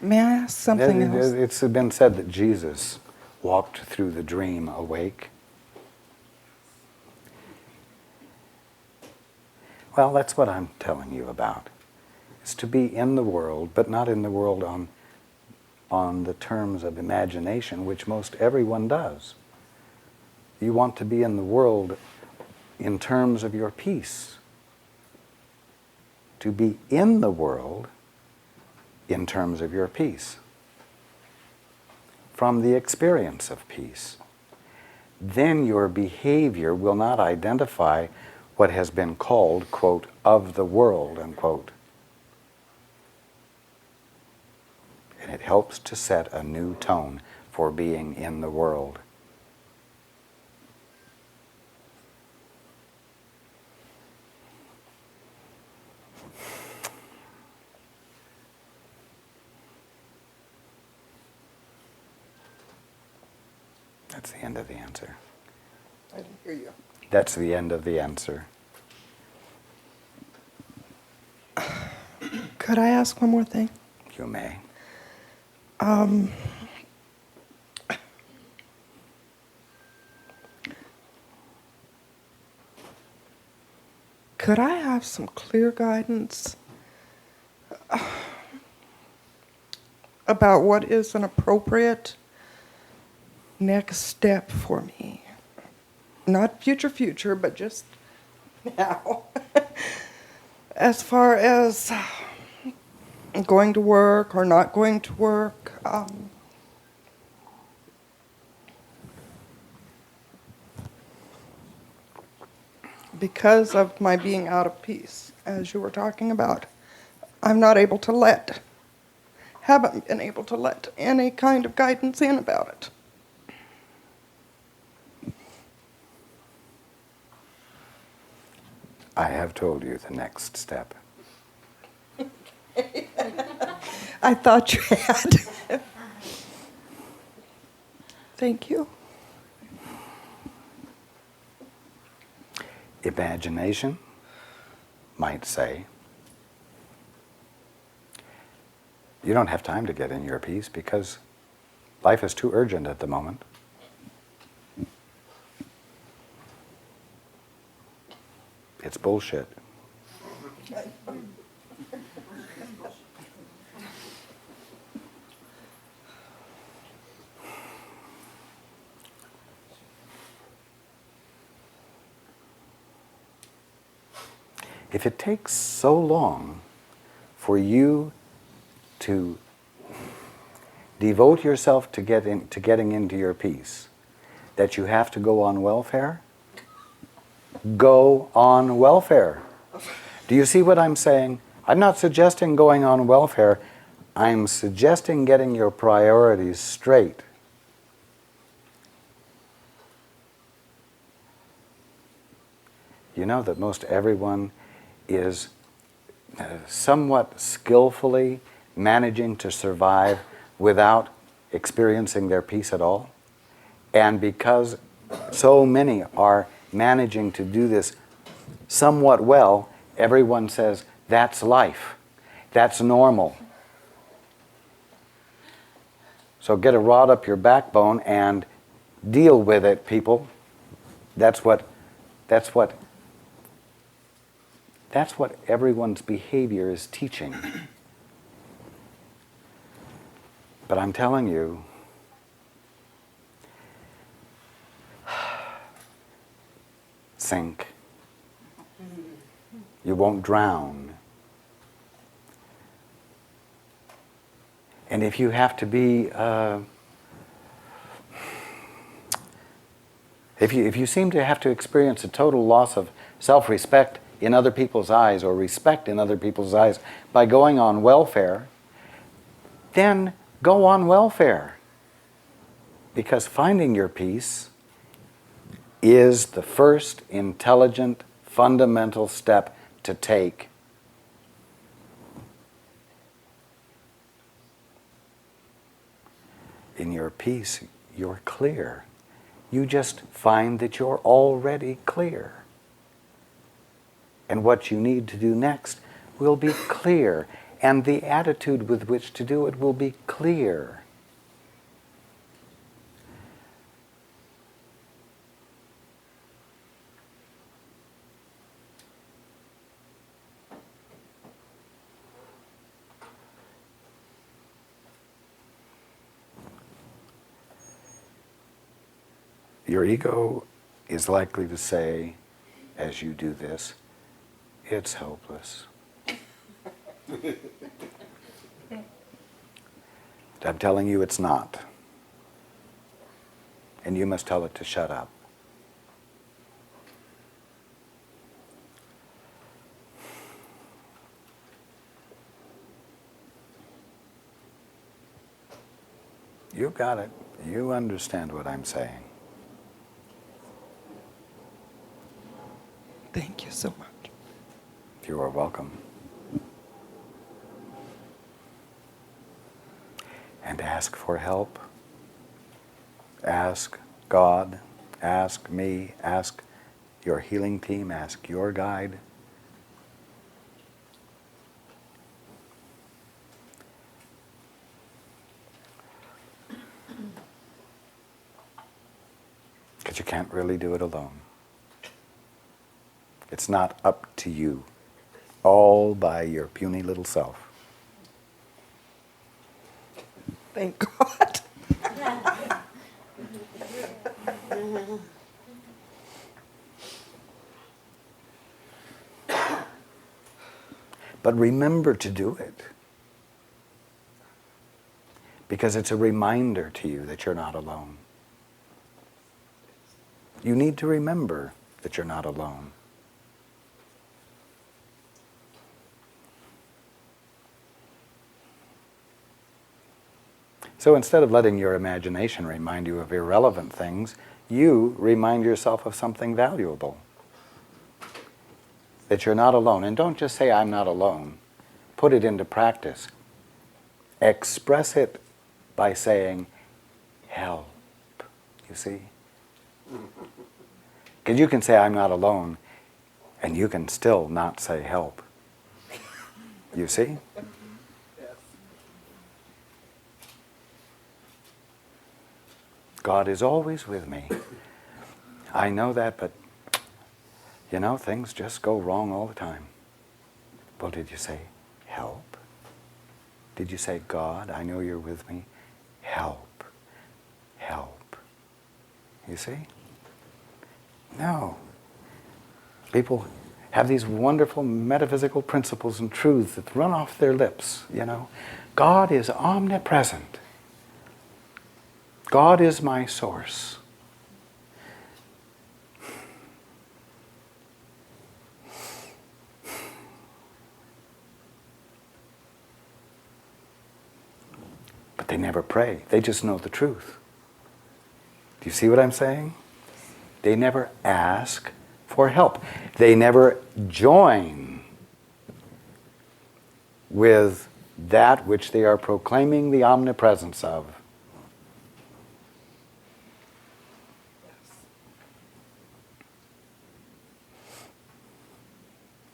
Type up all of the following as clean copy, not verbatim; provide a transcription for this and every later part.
May I ask something else? It's been said that Jesus walked through the dream awake. Well, that's what I'm telling you about. It's to be in the world, but not in the world on the terms of imagination, which most everyone does. You want to be in the world in terms of your peace. To be in the world in terms of your peace. From the experience of peace. Then your behavior will not identify what has been called, quote, of the world, unquote. And it helps to set a new tone for being in the world. That's the end of the answer. I didn't hear you. That's the end of the answer. Could I ask one more thing? You may. Could I have some clear guidance about what is an appropriate next step for me? Not future, but just now. As far as going to work or not going to work, because of my being out of peace, as you were talking about, I'm not able to haven't been able to let any kind of guidance in about it. I have told you the next step. I thought you had. Thank you. Imagination might say, you don't have time to get in your peace because life is too urgent at the moment. It's bullshit. If it takes so long for you to devote yourself to getting into your peace that you have to go on welfare, go on welfare. Do you see what I'm saying? I'm not suggesting going on welfare. I'm suggesting getting your priorities straight. You know that most everyone is somewhat skillfully managing to survive without experiencing their peace at all. And because so many are managing to do this somewhat well, everyone says, that's life. That's normal. So get a rod up your backbone and deal with it, people. That's what everyone's behavior is teaching. But I'm telling you, sink. You won't drown. And if you have to be, if you seem to have to experience a total loss of self-respect in other people's eyes or respect in other people's eyes by going on welfare, then go on welfare. Because finding your peace is the first intelligent, fundamental step to take. In your peace, you're clear. You just find that you're already clear. And what you need to do next will be clear. And the attitude with which to do it will be clear. Your ego is likely to say, as you do this, it's hopeless. I'm telling you it's not. And you must tell it to shut up. You got it. You understand what I'm saying. Thank you so much. You are welcome. And ask for help. Ask God, ask me, ask your healing team, ask your guide. Because you can't really do it alone. It's not up to you, all by your puny little self. Thank God. But remember to do it. Because it's a reminder to you that you're not alone. You need to remember that you're not alone. So instead of letting your imagination remind you of irrelevant things, you remind yourself of something valuable. That you're not alone. And don't just say, I'm not alone. Put it into practice. Express it by saying, help. You see? Because you can say, I'm not alone, and you can still not say help. You see? God is always with me. I know that, but you know, things just go wrong all the time. Well, did you say, help? Did you say, God, I know you're with me? Help. Help. You see? No. People have these wonderful metaphysical principles and truths that run off their lips, you know. God is omnipresent. God is my source. But they never pray. They just know the truth. Do you see what I'm saying? They never ask for help. They never join with that which they are proclaiming the omnipresence of.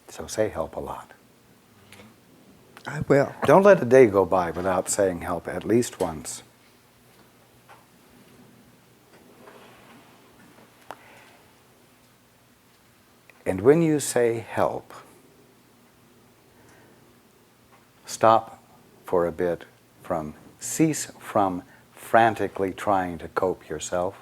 So say help a lot. I will. Don't let a day go by without saying help at least once. And when you say help, stop for a bit cease from frantically trying to cope yourself.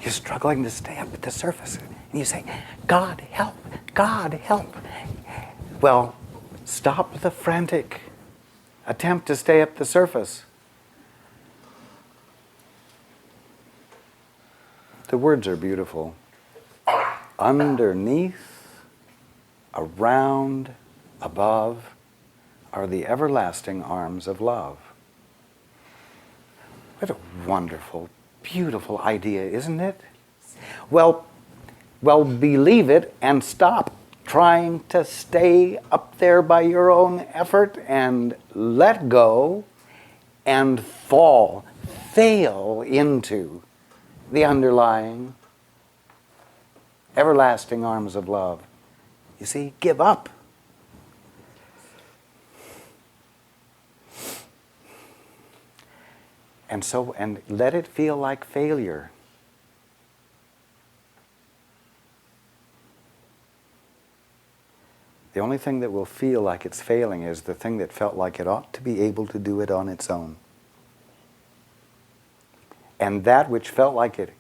You're struggling to stay up at the surface. And you say, God, help, God, help. Well, stop the frantic attempt to stay up the surface. The words are beautiful. Underneath, around, above are the everlasting arms of love. What a wonderful, beautiful idea, isn't it? Well, believe it and stop trying to stay up there by your own effort and let go and fail into the underlying everlasting arms of love. You see, give up. And let it feel like failure. The only thing that will feel like it's failing is the thing that felt like it ought to be able to do it on its own. And that which felt like it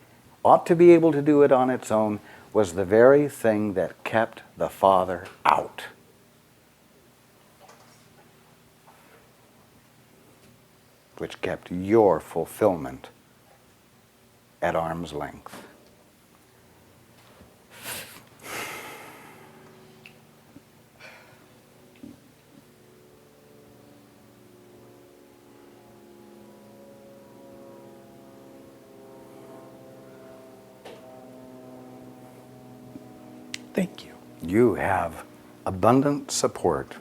ought to be able to do it on its own was the very thing that kept the Father out. Which kept your fulfillment at arm's length. Thank you. You have abundant support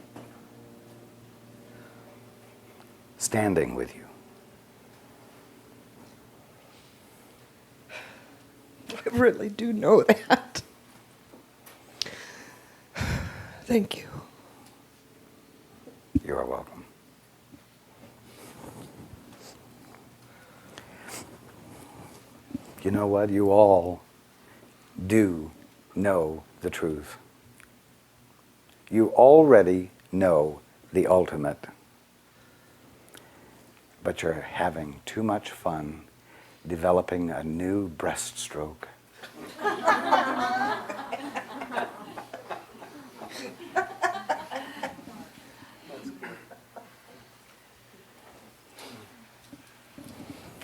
standing with you. I really do know that. Thank you. You are welcome. You know what? You all do know the truth. You already know the ultimate. But you're having too much fun developing a new breaststroke.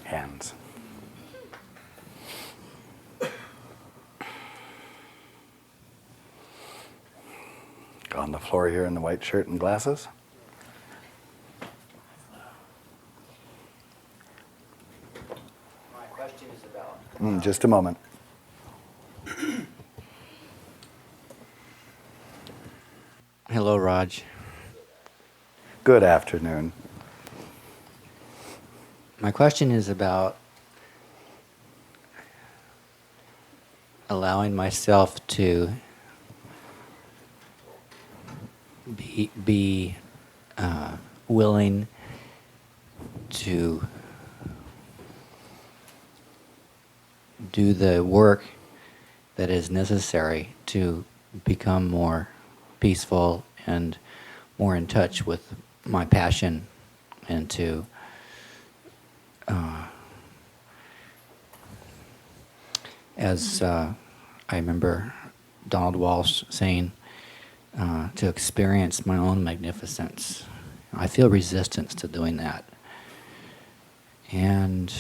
Hands. On the floor here in the white shirt and glasses. My question is about... Just a moment. Hello, Raj. Good afternoon. My question is about allowing myself to be willing to do the work that is necessary to become more peaceful and more in touch with my passion, and to as I remember Donald Walsh saying, to experience my own magnificence. I feel resistance to doing that. And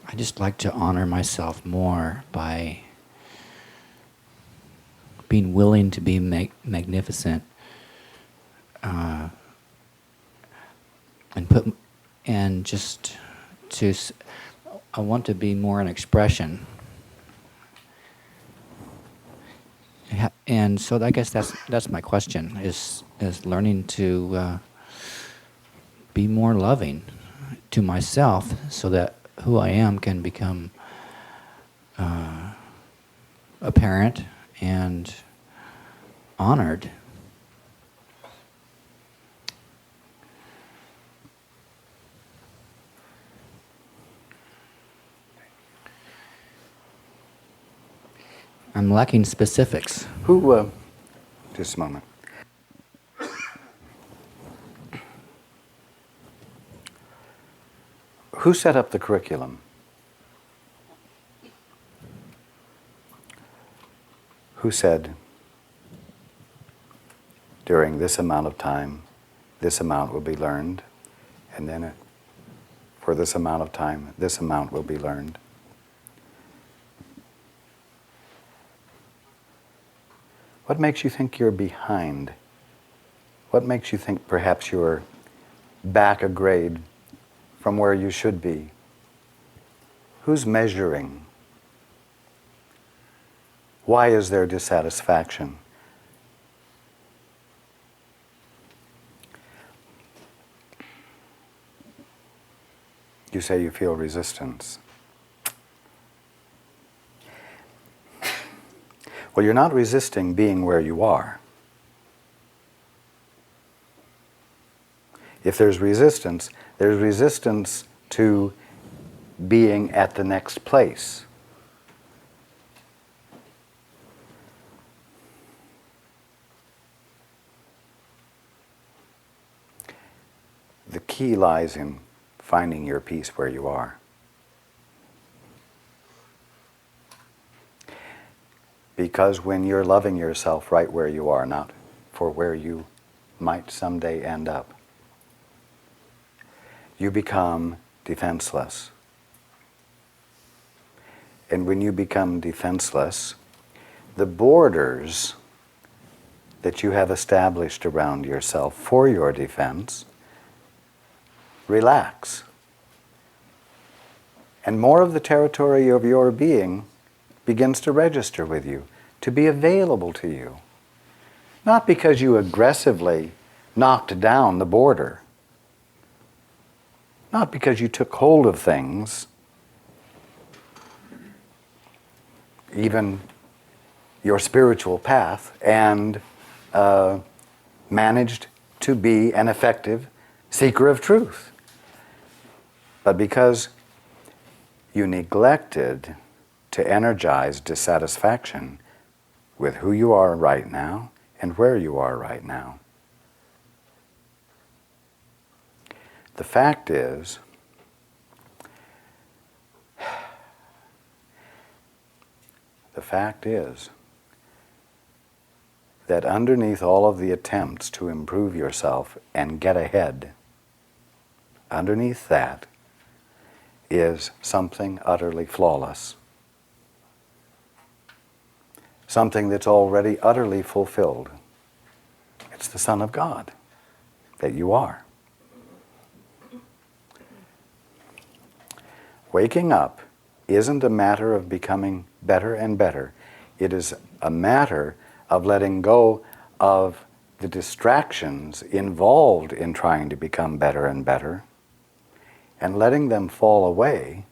I just like to honor myself more by being willing to be magnificent, and just to, I want to be more an expression. And so I guess that's my question, is learning to be more loving to myself, so that who I am can become apparent and honored. I'm lacking specifics. Who, just a moment. Who set up the curriculum? Who said, during this amount of time, this amount will be learned, and then for this amount of time, this amount will be learned? What makes you think you're behind? What makes you think perhaps you're back a grade from where you should be? Who's measuring? Why is there dissatisfaction? You say you feel resistance. Well, you're not resisting being where you are. If there's resistance to being at the next place. The key lies in finding your peace where you are. Because when you're loving yourself right where you are, not for where you might someday end up, you become defenseless. And when you become defenseless, the borders that you have established around yourself for your defense relax. And more of the territory of your being begins to register with you, to be available to you. Not because you aggressively knocked down the border, not because you took hold of things, even your spiritual path, and managed to be an effective seeker of truth, but because you neglected to energize dissatisfaction with who you are right now and where you are right now. The fact is, that underneath all of the attempts to improve yourself and get ahead, underneath that is something utterly flawless. Something that's already utterly fulfilled. It's the Son of God that you are. Waking up isn't a matter of becoming better and better. It is a matter of letting go of the distractions involved in trying to become better and better, and letting them fall away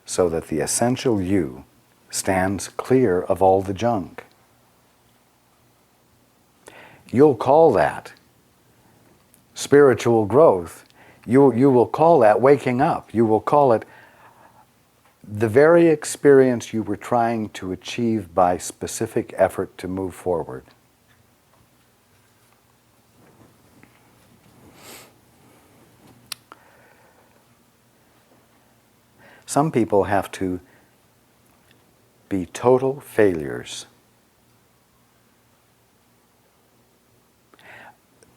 so that the essential you stands clear of all the junk. You'll call that spiritual growth. You will call that waking up. You will call it the very experience you were trying to achieve by specific effort to move forward. Some people have to be total failures.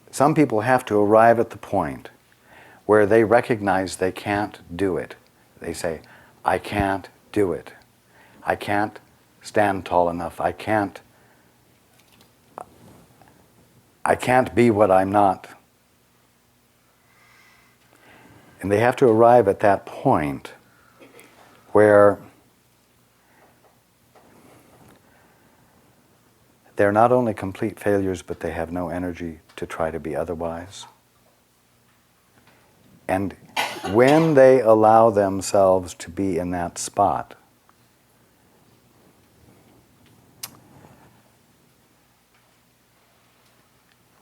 Some people have to arrive at the point where they recognize they can't do it. They say, I can't do it. I can't stand tall enough. I can't be what I'm not. And they have to arrive at that point where they're not only complete failures, but they have no energy to try to be otherwise. And when they allow themselves to be in that spot,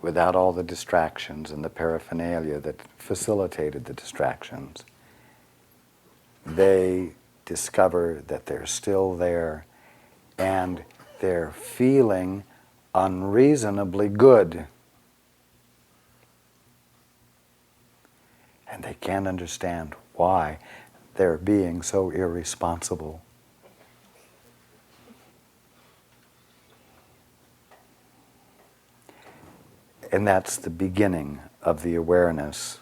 without all the distractions and the paraphernalia that facilitated the distractions, they discover that they're still there and they're feeling unreasonably good. And they can't understand why they're being so irresponsible. And that's the beginning of the awareness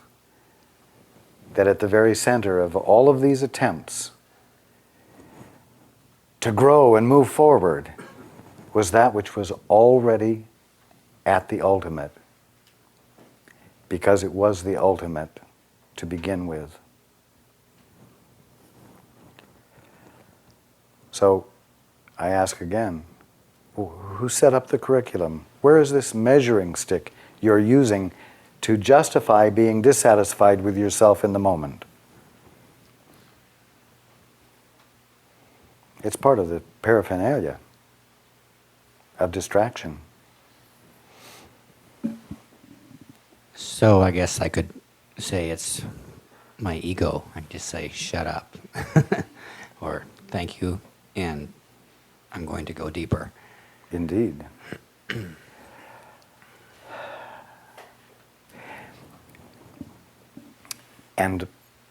that at the very center of all of these attempts to grow and move forward was that which was already at the ultimate, because it was the ultimate to begin with. So I ask again, who set up the curriculum? Where is this measuring stick you're using to justify being dissatisfied with yourself in the moment? It's part of the paraphernalia of distraction. So I guess I could say it's my ego. I could just say, shut up. Or thank you, and I'm going to go deeper. Indeed. And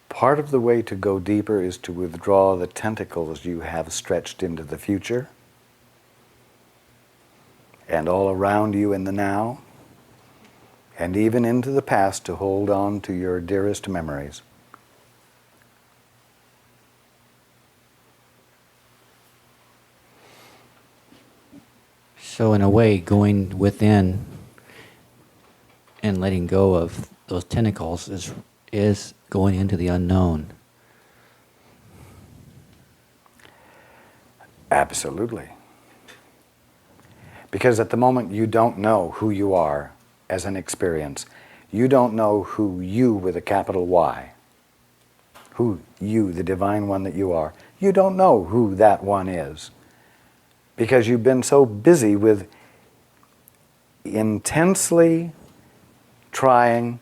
part of the way to go deeper is to withdraw the tentacles you have stretched into the future and all around you in the now, and even into the past to hold on to your dearest memories. So in a way, going within and letting go of those tentacles is going into the unknown. Absolutely. Because at the moment you don't know who you are as an experience. You don't know who you with a capital Y, who you, the divine one that you are. You don't know who that one is. Because you've been so busy with intensely trying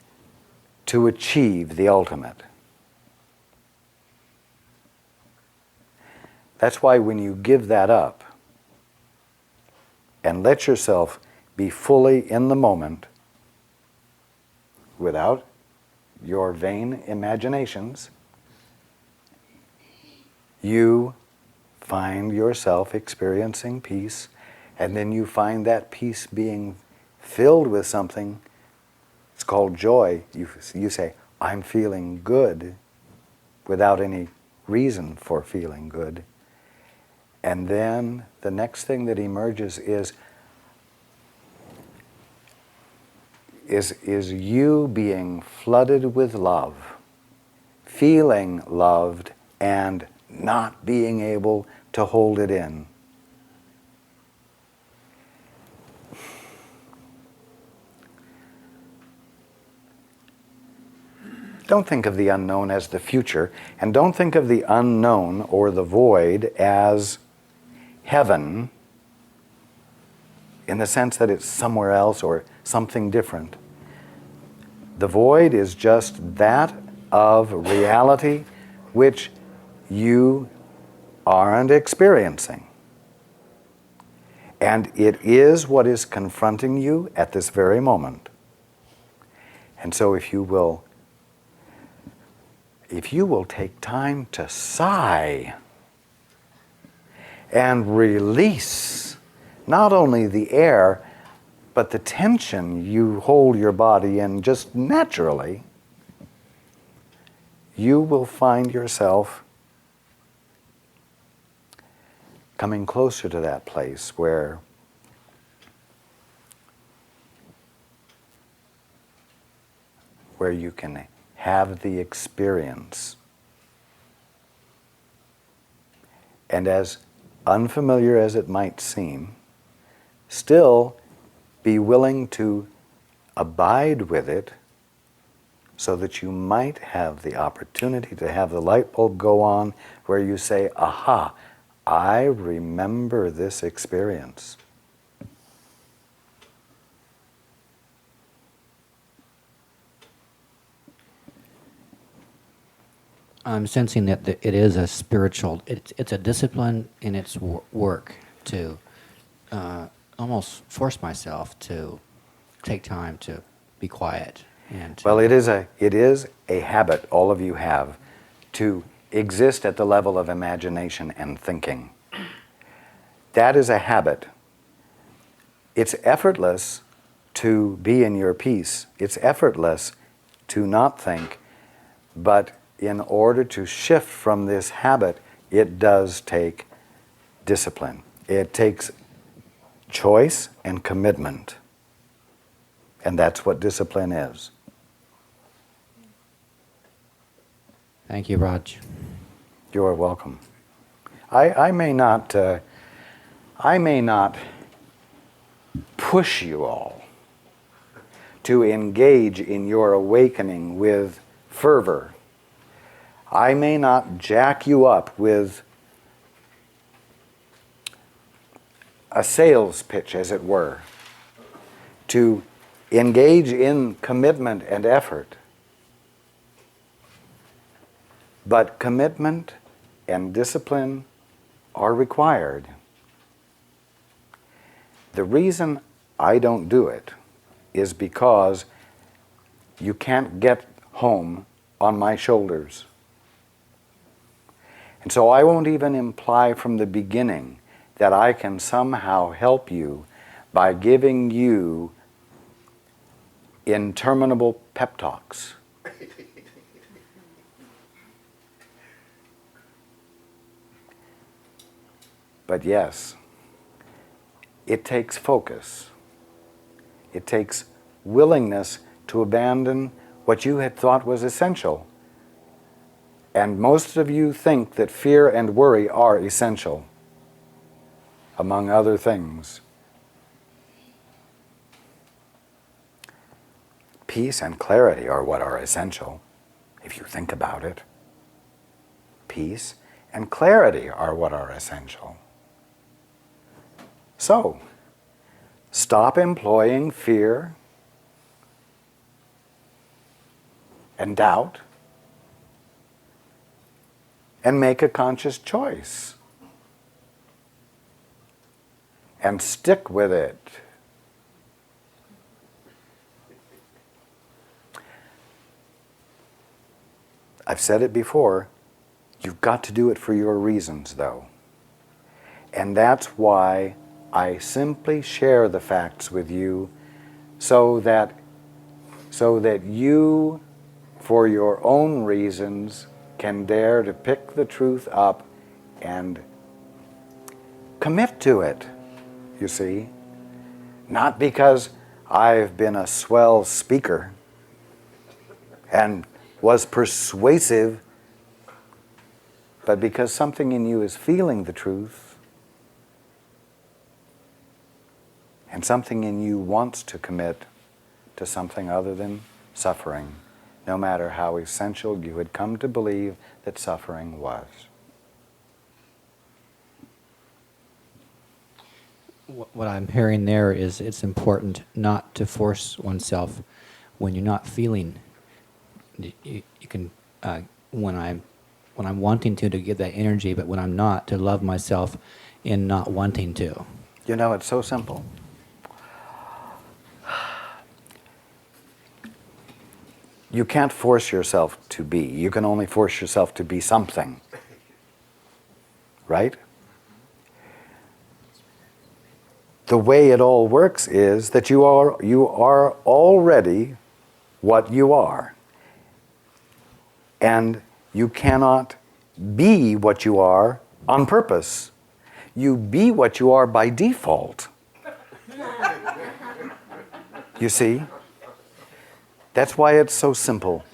to achieve the ultimate. That's why when you give that up and let yourself be fully in the moment without your vain imaginations, you find yourself experiencing peace, and then you find that peace being filled with something. It's called joy. You say, I'm feeling good, without any reason for feeling good. And then the next thing that emerges is you being flooded with love, feeling loved, and not being able to hold it in. Don't think of the unknown as the future, and don't think of the unknown or the void as heaven in the sense that it's somewhere else or something different. The void is just that of reality which you aren't experiencing. And it is what is confronting you at this very moment. And so if you will take time to sigh and release not only the air, but the tension you hold your body in just naturally, you will find yourself coming closer to that place where you can have the experience. And as unfamiliar as it might seem, still be willing to abide with it so that you might have the opportunity to have the light bulb go on where you say, aha, I remember this experience. I'm sensing that it is a spiritual, it's a discipline in its work to almost force myself to take time to be quiet. And Well, it is a habit all of you have to exist at the level of imagination and thinking. That is a habit. It's effortless to be in your peace. It's effortless to not think, but in order to shift from this habit, it does take discipline. It takes choice and commitment. And that's what discipline is. Thank you, Raj. You are welcome. I may not push you all to engage in your awakening with fervor. I may not jack you up with a sales pitch, as it were, to engage in commitment and effort. But commitment and discipline are required. The reason I don't do it is because you can't get home on my shoulders. And so I won't even imply from the beginning that I can somehow help you by giving you interminable pep talks. But yes, it takes focus. It takes willingness to abandon what you had thought was essential. And most of you think that fear and worry are essential, among other things. Peace and clarity are what are essential, if you think about it. Peace and clarity are what are essential. So, stop employing fear and doubt and make a conscious choice. And stick with it. I've said it before, you've got to do it for your reasons, though. And that's why I simply share the facts with you so that you, for your own reasons, can dare to pick the truth up and commit to it, you see. Not because I've been a swell speaker and was persuasive, but because something in you is feeling the truth. And something in you wants to commit to something other than suffering, no matter how essential you had come to believe that suffering was. What I'm hearing there is it's important not to force oneself when you're not feeling. You can, when I'm wanting to give that energy, but when I'm not, to love myself in not wanting to. You know, it's so simple. You can't force yourself to be. You can only force yourself to be something. Right? The way it all works is that you are already what you are. And you cannot be what you are on purpose. You be what you are by default. You see? That's why it's so simple.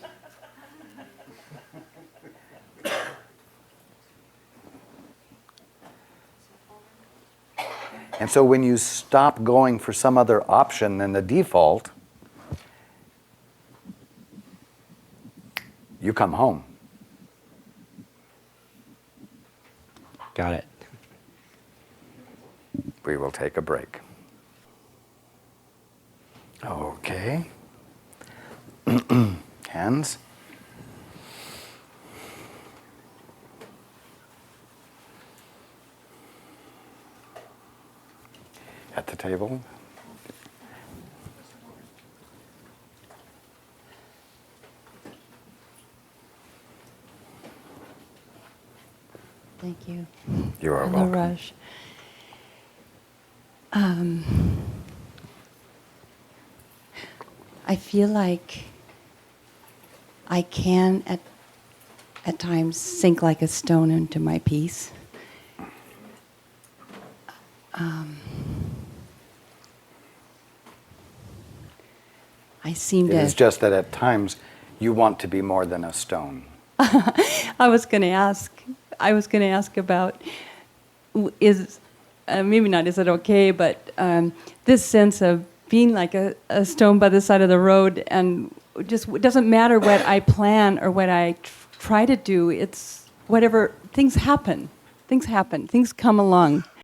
And so when you stop going for some other option than the default, you come home. Got it. We will take a break. Okay. Hands. At the table. Thank you. You are No welcome. rush. I feel like I can at times sink like a stone into my peace. I seem It to. is just that at times you want to be more than a stone. I was going to ask about is maybe not is it okay, but this sense of being like a stone by the side of the road, and just it doesn't matter what I plan or what I try to do. It's whatever things happen. Things come along.